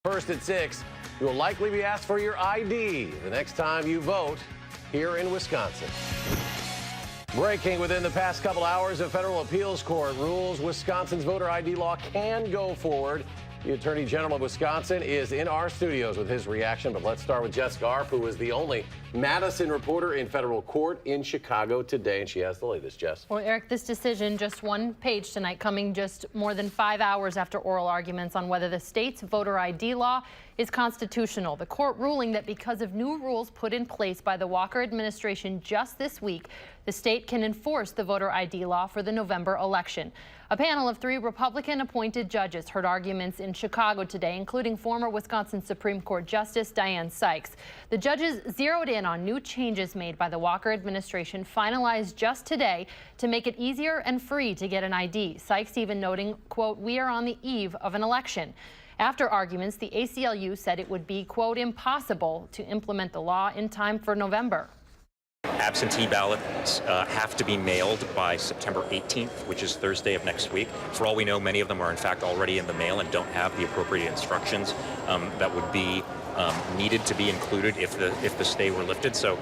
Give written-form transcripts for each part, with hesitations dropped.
First at 6, you will likely be asked for your ID the next time you vote here in Wisconsin. Breaking within the past couple hours, a federal appeals court rules Wisconsin's voter ID law can go forward. The Attorney General of Wisconsin is in our studios with his reaction, but let's start with Jessica Arp, who is the only Madison reporter in federal court in Chicago today, and she has the latest. Jess. Well, Eric, this decision, just one page tonight, coming just more than 5 hours after oral arguments on whether the state's voter ID law is constitutional. The court ruling that because of new rules put in place by the Walker administration just this week, the state can enforce the voter ID law for the November election. A panel of 3 Republican-appointed judges heard arguments in Chicago today, including former Wisconsin Supreme Court Justice Diane Sykes. The judges zeroed in on new changes made by the Walker administration, finalized just today, to make it easier and free to get an ID. Sykes even noting, quote, "We are on the eve of an election." After arguments, the ACLU said it would be, quote, "impossible to implement the law in time for November." Absentee ballots have to be mailed by September 18th, which is Thursday of next week. For all we know, many of them are in fact already in the mail and don't have the appropriate instructions that would be needed to be included if the stay were lifted. So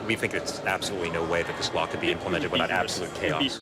we think it's absolutely no way that this law could be implemented without absolute chaos.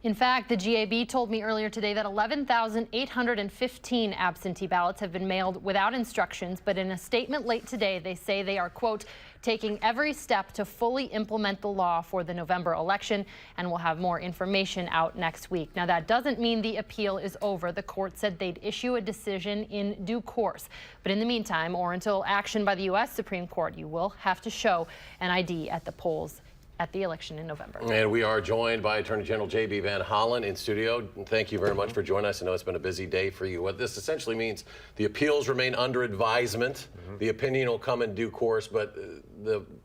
In fact, the GAB told me earlier today that 11,815 absentee ballots have been mailed without instructions, but in a statement late today, they say they are, quote, "taking every step to fully implement the law for the November election," and will have more information out next week. Now, that doesn't mean the appeal is over. The court said they'd issue a decision in due course. But in the meantime, or until action by the U.S. Supreme Court, you will have to show an ID at the polls at the election in November. And we are joined by Attorney General J.B. Van Hollen in studio. Thank you very much for joining us. I know it's been a busy day for you. What this essentially means, the appeals remain under advisement. The opinion will come in due course, but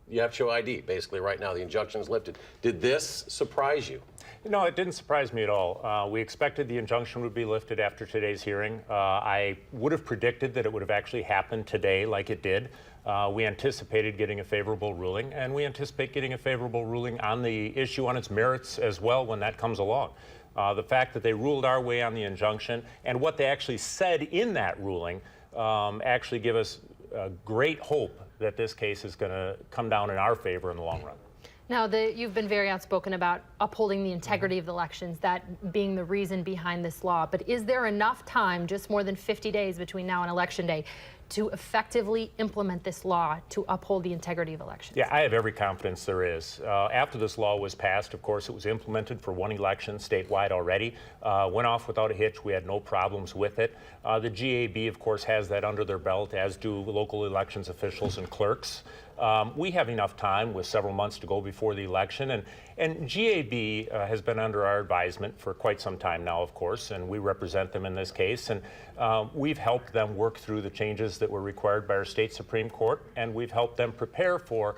you have to show ID basically right now. The injunction is lifted. Did this surprise you? No, it didn't surprise me at all. We expected the injunction would be lifted after today's hearing. I would have predicted that it would have actually happened today like it did. We anticipated getting a favorable ruling, and we anticipate getting a favorable ruling on the issue on its merits as well when that comes along. The fact that they ruled our way on the injunction and what they actually said in that ruling actually give us great hope that this case is going to come down in our favor in the long run. Now, you've been very outspoken about upholding the integrity of the elections, that being the reason behind this law. But is there enough time, just more than 50 days between now and Election Day, to effectively implement this law to uphold the integrity of elections? Yeah, I have every confidence there is. After this law was passed, of course, it was implemented for one election statewide already. Went off without a hitch. We had no problems with it. The GAB, of course, has that under their belt, as do local elections officials and clerks. We have enough time with several months to go before the election, and GAB has been under our advisement for quite some time now, of course, and we represent them in this case, and we've helped them work through the changes that were required by our state Supreme Court, and we've helped them prepare for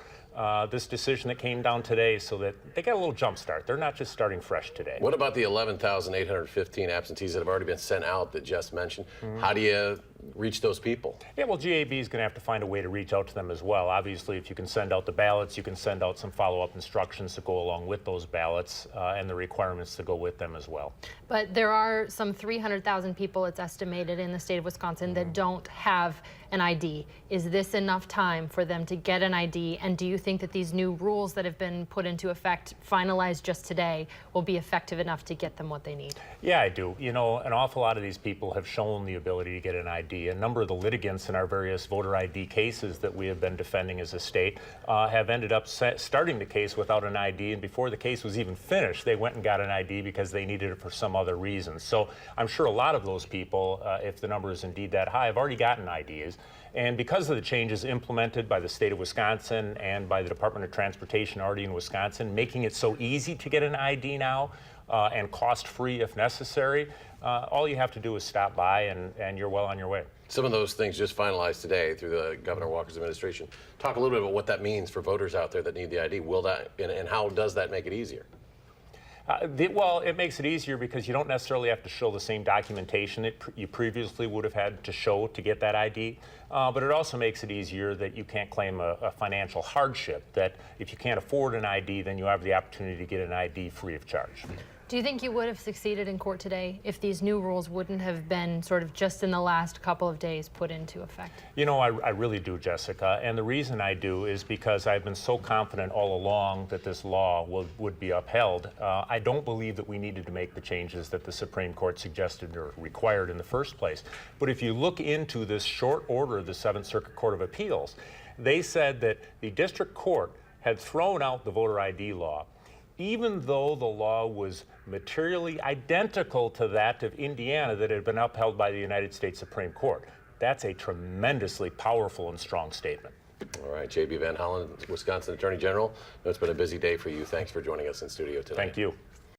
this decision that came down today so that they got a little jump start. They're not just starting fresh today. What about the 11,815 absentees that have already been sent out that Jess mentioned? How do you reach those people? Yeah, well, GAB is going to have to find a way to reach out to them as well. Obviously, if you can send out the ballots, you can send out some follow-up instructions to go along with those ballots and the requirements to go with them as well. But there are some 300,000 people, it's estimated, in the state of Wisconsin that don't have an ID. Is this enough time for them to get an ID? And do you think that these new rules that have been put into effect, finalized just today, will be effective enough to get them what they need? Yeah, I do. You know, an awful lot of these people have shown the ability to get an ID. A number of the litigants in our various voter ID cases that we have been defending as a state have ended up starting the case without an ID, and before the case was even finished, they went and got an ID because they needed it for some other reason. So I'm sure a lot of those people, if the number is indeed that high, have already gotten IDs. And because of the changes implemented by the state of Wisconsin and by the Department of Transportation already in Wisconsin, making it so easy to get an ID now and cost-free if necessary, all you have to do is stop by and you're well on your way. Some of those things just finalized today through the Governor Walker's administration. Talk a little bit about what that means for voters out there that need the ID. Will that, and how does that make it easier? Well, it makes it easier because you don't necessarily have to show the same documentation that you previously would have had to show to get that ID. But it also makes it easier that you can't claim a financial hardship, that if you can't afford an ID, then you have the opportunity to get an ID free of charge. Do you think you would have succeeded in court today if these new rules wouldn't have been sort of just in the last couple of days put into effect? You know, I really do, Jessica. And the reason I do is because I've been so confident all along that this law would be upheld. I don't believe that we needed to make the changes that the Supreme Court suggested or required in the first place. But if you look into this short order of the Seventh Circuit Court of Appeals, they said that the district court had thrown out the voter ID law, even though the law was materially identical to that of Indiana that had been upheld by the United States Supreme Court. That's a tremendously powerful and strong statement. All right, J.B. Van Hollen, Wisconsin Attorney General. I know it's been a busy day for you. Thanks for joining us in studio tonight. Thank you.